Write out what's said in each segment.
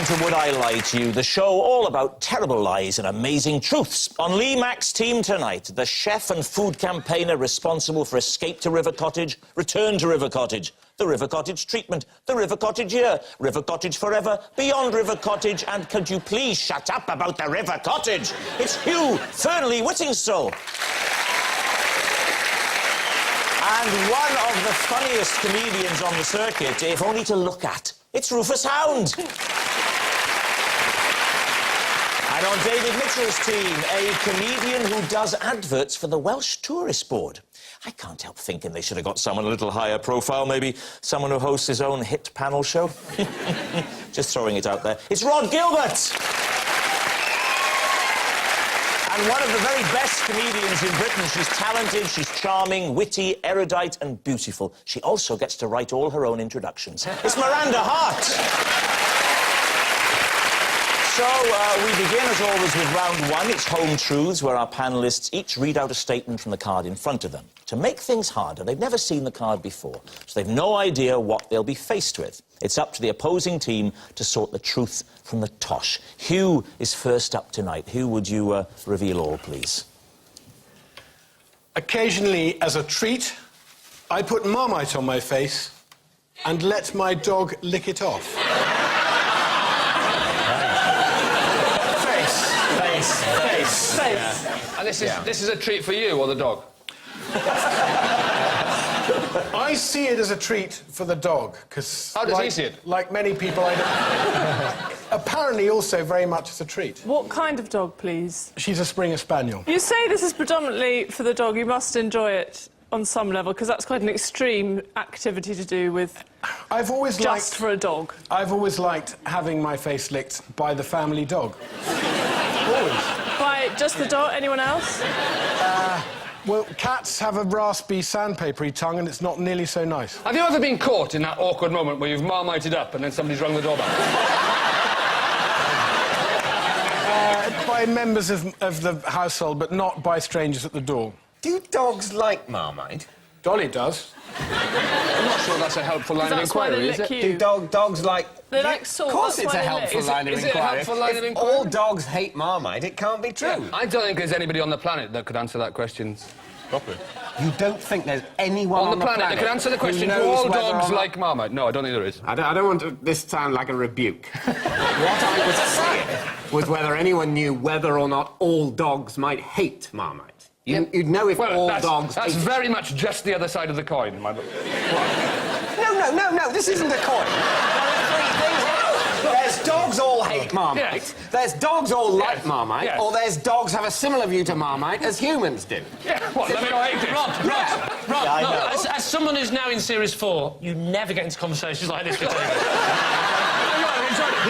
welcome to Would I Lie to You, the show all about terrible lies and amazing truths. On Lee Mack's team tonight, the chef and food campaigner responsible for Escape to River Cottage, Return to River Cottage, the River Cottage treatment, the River Cottage year, River Cottage forever, Beyond River Cottage, and could you please shut up about the River Cottage? It's Hugh Fearnley-Whittingstall. And one of the funniest comedians on the circuit, if only to look at. It's Rufus Hound. And on David Mitchell's team, a comedian who does adverts for the Welsh Tourist Board. I can't help thinking they should have got someone a little higher profile, maybe someone who hosts his own hit panel show. Just throwing it out there. It's Rhod Gilbert! And one of the very best comedians in Britain. She's talented, she's charming, witty, erudite and beautiful. She also gets to write all her own introductions. It's Miranda Hart! So, we begin, as always, with round one. It's Home Truths, where our panellists each read out a statement from the card in front of them. To make things harder, they've never seen the card before, so they've no idea what they'll be faced with. It's up to the opposing team to sort the truth from the tosh. Hugh is first up tonight. Hugh, would you reveal all, please? Occasionally, as a treat, I put Marmite on my face and let my dog lick it off. Face. Yeah. And this is a treat for you or the dog? I see it as a treat for the dog, because... How does he see it? Like many people, I don't... Apparently also very much as a treat. What kind of dog, please? She's a Springer Spaniel. You say this is predominantly for the dog. You must enjoy it on some level, because that's quite an extreme activity to do with... I've always just for a dog. I've always liked having my face licked by the family dog. Always. By just the dog? Anyone else? Well, cats have a raspy, sandpapery tongue, and it's not nearly so nice. Have you ever been caught in that awkward moment where you've marmited up and then somebody's rung the doorbell? By members of the household, but not by strangers at the door. Do dogs like Marmite? Dolly does. I'm not sure that's a helpful line of inquiry, is it? Do dogs like... They like salt. Of course it's a helpful line of inquiry. Is it a helpful line of inquiry? If all dogs hate Marmite, it can't be true. Yeah, I don't think there's anybody on the planet that could answer that question properly. You don't think there's anyone on the planet that could answer the question, do all dogs like Marmite? No, I don't think there is. I don't want this to sound like a rebuke. What I was saying was whether anyone knew whether or not all dogs might hate Marmite. You'd know if all dogs... That's very much just the other side of the coin, my book. No, this isn't a coin. There are three things. There's dogs all hate Marmite, Yes. there's dogs all like Marmite, Yes. or there's dogs have a similar view to Marmite as humans do. Yeah, what, let me go hate it? Rod, as someone who's now in Series 4, you never get into conversations like this with David.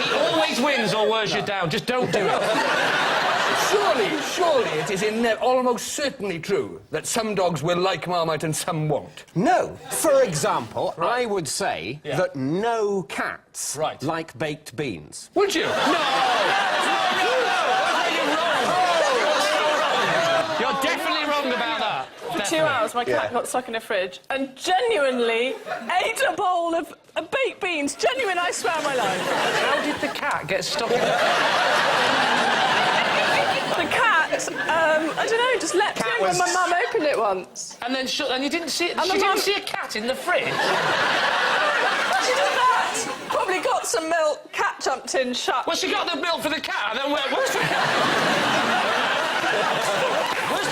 He always wins or wears you down. Just don't do it. Surely it is almost certainly true that some dogs will like Marmite and some won't. No. For example, I would say that no cats like baked beans. Would you? No! You're definitely wrong about that. For 2 hours, my cat got stuck in a fridge and genuinely ate a bowl of baked beans. Genuine, I swear on my life. How did the cat get stuck in the... The cat, I don't know, just leapt in when my mum opened it once. And then and you didn't see it? And She didn't see a cat in the fridge? She did that. Probably got some milk, cat jumped in, shut. Well, she got the milk for the cat, and then where's the cat?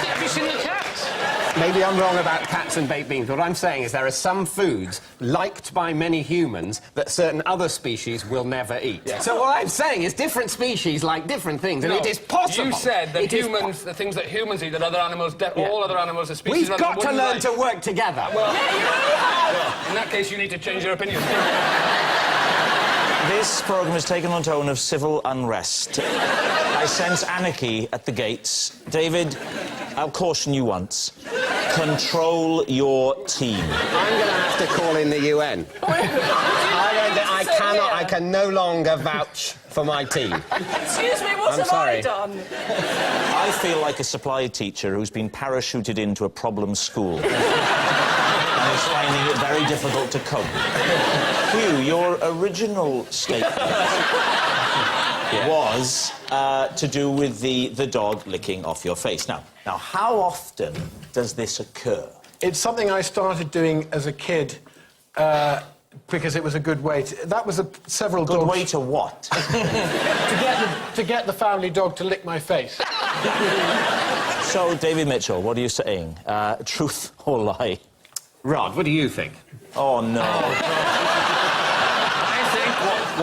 Have you seen the cat? Maybe I'm wrong about cats and baked beans. What I'm saying is there are some foods liked by many humans that certain other species will never eat. Yeah. So what I'm saying is different species like different things, and it is possible. You said that the things that humans eat, that other animals, all other animals, the species... We've got to learn to work together. Well, yeah, you really have. In that case, you need to change your opinion. This programme has taken on a tone of civil unrest. I sense anarchy at the gates. David, I'll caution you once. Control your team. I'm going to have to call in the UN. I can no longer vouch for my team. Excuse me, what have I done? I feel like a supply teacher who's been parachuted into a problem school. And is finding it very difficult to cope. Hugh, your original statement was to do with the dog licking off your face. Now, how often does this occur? It's something I started doing as a kid because it was a good way to... That was several Good dogs... way to what? to get the family dog to lick my face. So, David Mitchell, what are you saying? Truth or lie? Rod, what do you think? Oh, no. I think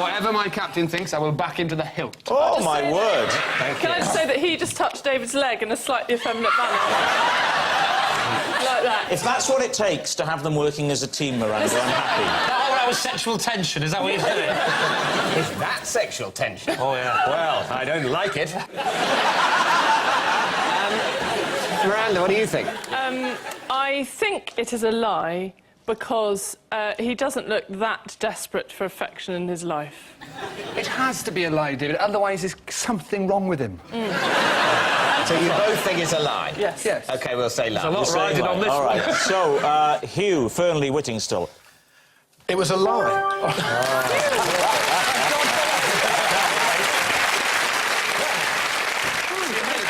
whatever my captain thinks, I will back into the hilt. Oh, my say word. Can I just say that he just touched David's leg in a slightly effeminate manner? Like that. If that's what it takes to have them working as a team, Miranda, I'm happy. That whole row was sexual tension, is that what you're doing? Is that sexual tension? Oh, yeah. Well, I don't like it. Miranda, what do you think? I think it is a lie because he doesn't look that desperate for affection in his life. It has to be a lie, David, otherwise there's something wrong with him. So you both think it's a lie? Yes. Yes. OK, we'll say lie. a lot riding on this All one. right. So, Hugh Fernley Whittingstall. It was a lie.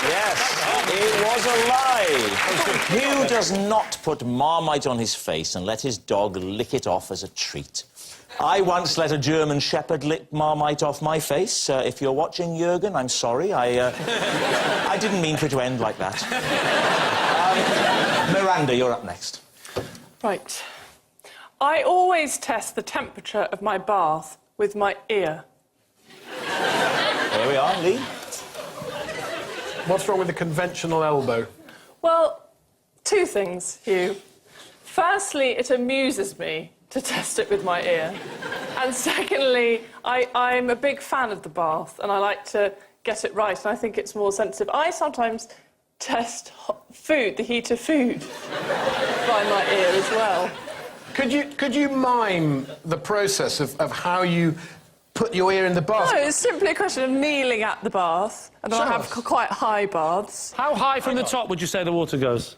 Yes, it was a lie. Hugh does not put Marmite on his face and let his dog lick it off as a treat. I once let a German Shepherd lick Marmite off my face. If you're watching, Jürgen, I'm sorry. I didn't mean for it to end like that. Miranda, you're up next. Right. I always test the temperature of my bath with my ear. There we are, Lee. What's wrong with the conventional elbow? Well, two things, Hugh. Firstly, it amuses me to test it with my ear. And secondly, I'm a big fan of the bath and I like to get it right and I think it's more sensitive. I sometimes test food, the heat of food, by my ear as well. Could you mime the process of how you put your ear in the bath? No, it's simply a question of kneeling at the bath and I Show have us. quite high baths. How high from the top would you say the water goes?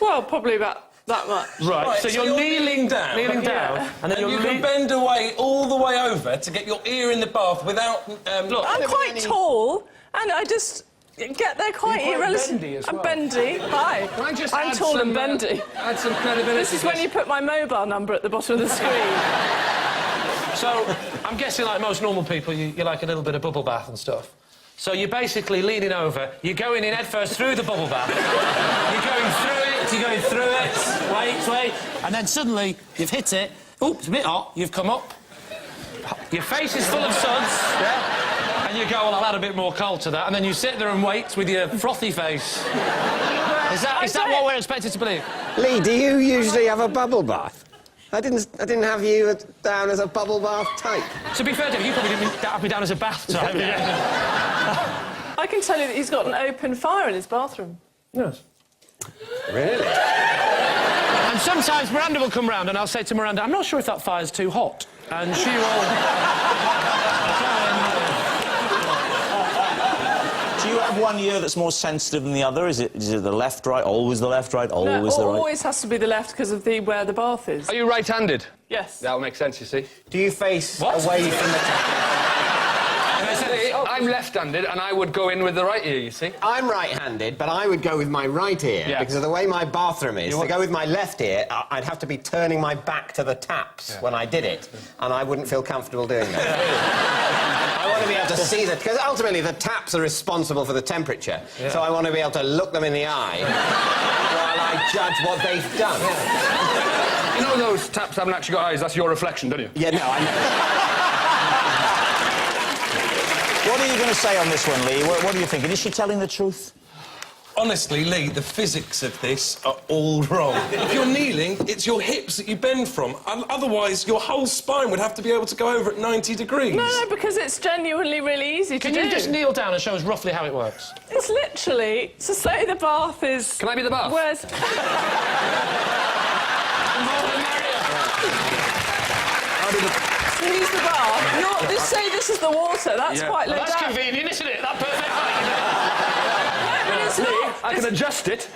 Well, probably about that much. Right, so you're kneeling down. Kneeling down, Yeah. and then And you you're can bend away all the way over to get your ear in the bath without... Look, I'm quite tall and I just get there quite You're quite irrelevant. bendy as I'm well. bendy. Hi. I just I'm add tall and some, bendy. Add some credibility. This is when you put my mobile number at the bottom of the screen. so I'm guessing like most normal people, you like a little bit of bubble bath and stuff. So you're basically leaning over, you're going in head first through the bubble bath. You're going through it, wait, and then suddenly you've hit it. Oops, it's a bit hot. You've come up. Your face is full of suds, yeah? And you go, well, I'll add a bit more coal to that, and then you sit there and wait with your frothy face. Is that what we're expected to believe? Lee, do you usually have a bubble bath? I didn't have you down as a bubble bath type. To be fair, David, you probably didn't have me down as a bath type. I can tell you that he's got an open fire in his bathroom. Yes. Really? And sometimes Miranda will come round and I'll say to Miranda, I'm not sure if that fire's too hot. And she will... Do you have one ear that's more sensitive than the other? Is it the left, right, always the left, right, always the right? Always has to be the left because of where the bath is. Are you right-handed? Yes. That'll make sense, you see. Do you face What? away from the tap? I'm left-handed and I would go in with the right ear, you see. I'm right-handed, but I would go with my right ear Yeah. because of the way my bathroom is. To go with my left ear, I'd have to be turning my back to the taps when I did it, and I wouldn't feel comfortable doing that. I want to be able to see that, because ultimately the taps are responsible for the temperature, so I want to be able to look them in the eye while I judge what they've done. You know those taps haven't actually got eyes, that's your reflection, don't you? Yeah, no, I know. What are you going to say on this one, Lee? What are you thinking? Is she telling the truth? Honestly, Lee, the physics of this are all wrong. If you're kneeling, it's your hips that you bend from. Otherwise, your whole spine would have to be able to go over at 90 degrees. No, because it's genuinely really easy to Can do. you just kneel down and show us roughly how it works? It's literally... So say the bath is... Can I be the bath? Where's... So he's the bath. Just say this is the water. That's quite low That's down. convenient, isn't it? That perfect height. No, but it's not. I can adjust it.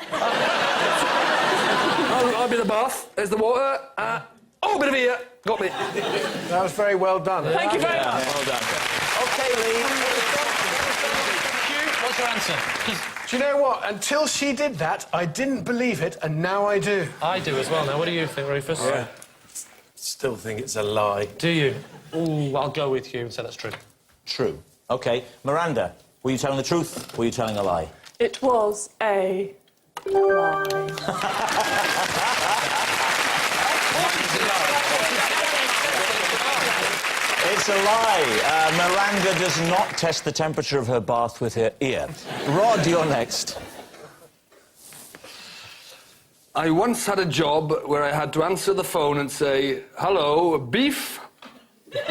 I'll be the bath. There's the water. Oh, a bit of ear. Got me. That was very well done. Thank you very much. Well done. OK, Lee. What's your answer? 'Cause Do you know what? Until she did that, I didn't believe it, and now I do. I do as well now. What do you think, Rufus? Still think it's a lie. Do you? Ooh, I'll go with you and say that's true. True. OK. Miranda, were you telling the truth or were you telling a lie? It was a lie. It's a lie. Miranda does not test the temperature of her bath with her ear. Rod, you're next. I once had a job where I had to answer the phone and say, "Hello, beef?" There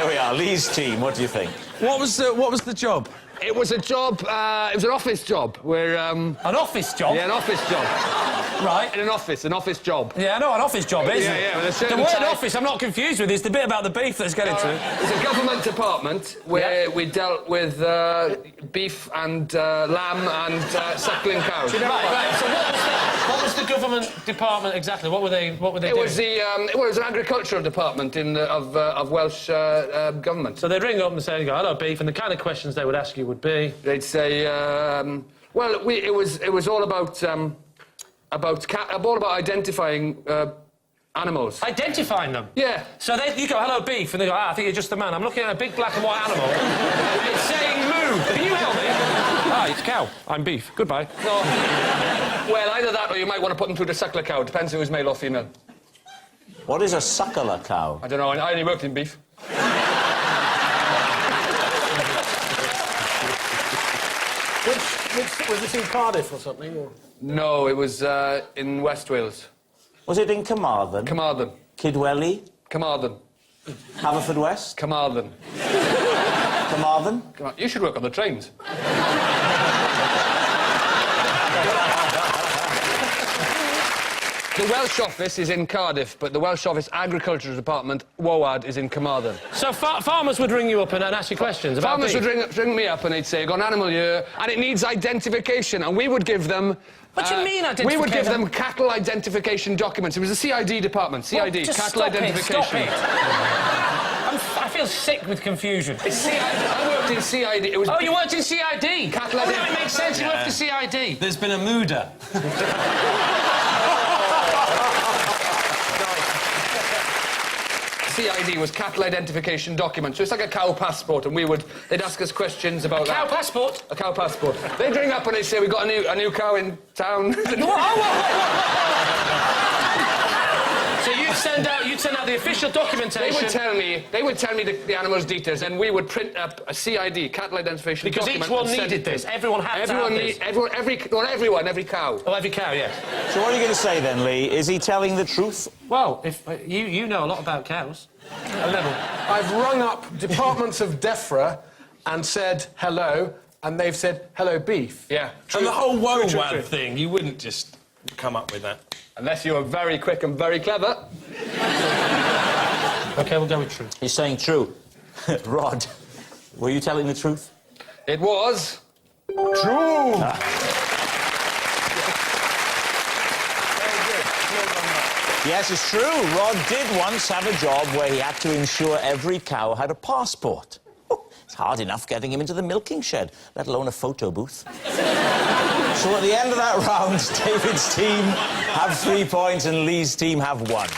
we are. Lee's team, what do you think? What was the job? It was a job, it was an office job where, An office job? Yeah, an office job. Right. In an office job. Yeah, I know what an office job is. Yeah, with a The certain word type- office I'm not confused with is the bit about the beef that's getting to. It's a government department where we dealt with beef and lamb and suckling cows. Right. So what was the government department exactly? What were they It doing? was it was an agricultural department of Welsh government. So they'd ring up and say, "Hello, beef," and the kind of questions they would ask you would be... They'd say, it was all about identifying animals. Identifying them? Yeah. So you go, "Hello, beef," and they go, "I think you're just the man. I'm looking at a big black and white animal. It's saying move. Can you help me?" "Ah, it's cow. I'm beef. Goodbye." So, well, either that or you might want to put them through the suckler cow. Depends if it was male or female. What is a suckler cow? I don't know. I only worked in beef. Was this in Cardiff or something? Or? No, it was in West Wales. Was it in Carmarthen? Carmarthen. Kidwelly? Carmarthen. Haverfordwest? Carmarthen. Carmarthen? You should work on the trains. The Welsh office is in Cardiff, but the Welsh Office Agriculture Department, WOAD, is in Carmarthen. So farmers would ring you up and ask you questions about Farmers beef? would ring me up and they'd say, "I've got an animal here, and it needs identification," and we would give them... What do you mean identification? We would give them cattle identification documents. It was the CID department, CID, Just cattle stop identification. It, stop it. I feel sick with confusion. It's CID. I worked in CID. It was... Oh, you worked in CID? Cattle Oh, no, it makes sense. You worked for CID. There's been a mooder. CID was cattle identification document, so it's like a cow passport, and they'd ask us questions about Cow that. passport? A cow passport. They'd ring up and they'd say, "We've got a new cow in town." So you'd send out the official documentation. They would tell me the animal's details, and we would print up a CID, cattle identification Because document. each one and send needed it to this. them. Everyone had to have this. Every cow. Oh, every cow, yes. So what are you going to say then, Lee? Is he telling the truth? Well, if you know a lot about cows. A little. I've rung up departments of DEFRA and said hello, and they've said hello, beef. Yeah. And the whole true. WOAD thing, you wouldn't just come up with that. Unless you were very quick and very clever. OK, we'll go with true. He's saying true. Rod, were you telling the truth? It was... True! Yes, it's true. Rod did once have a job where he had to ensure every cow had a passport. Oh, it's hard enough getting him into the milking shed, let alone a photo booth. So at the end of that round, David's team have 3 points and Lee's team have 1.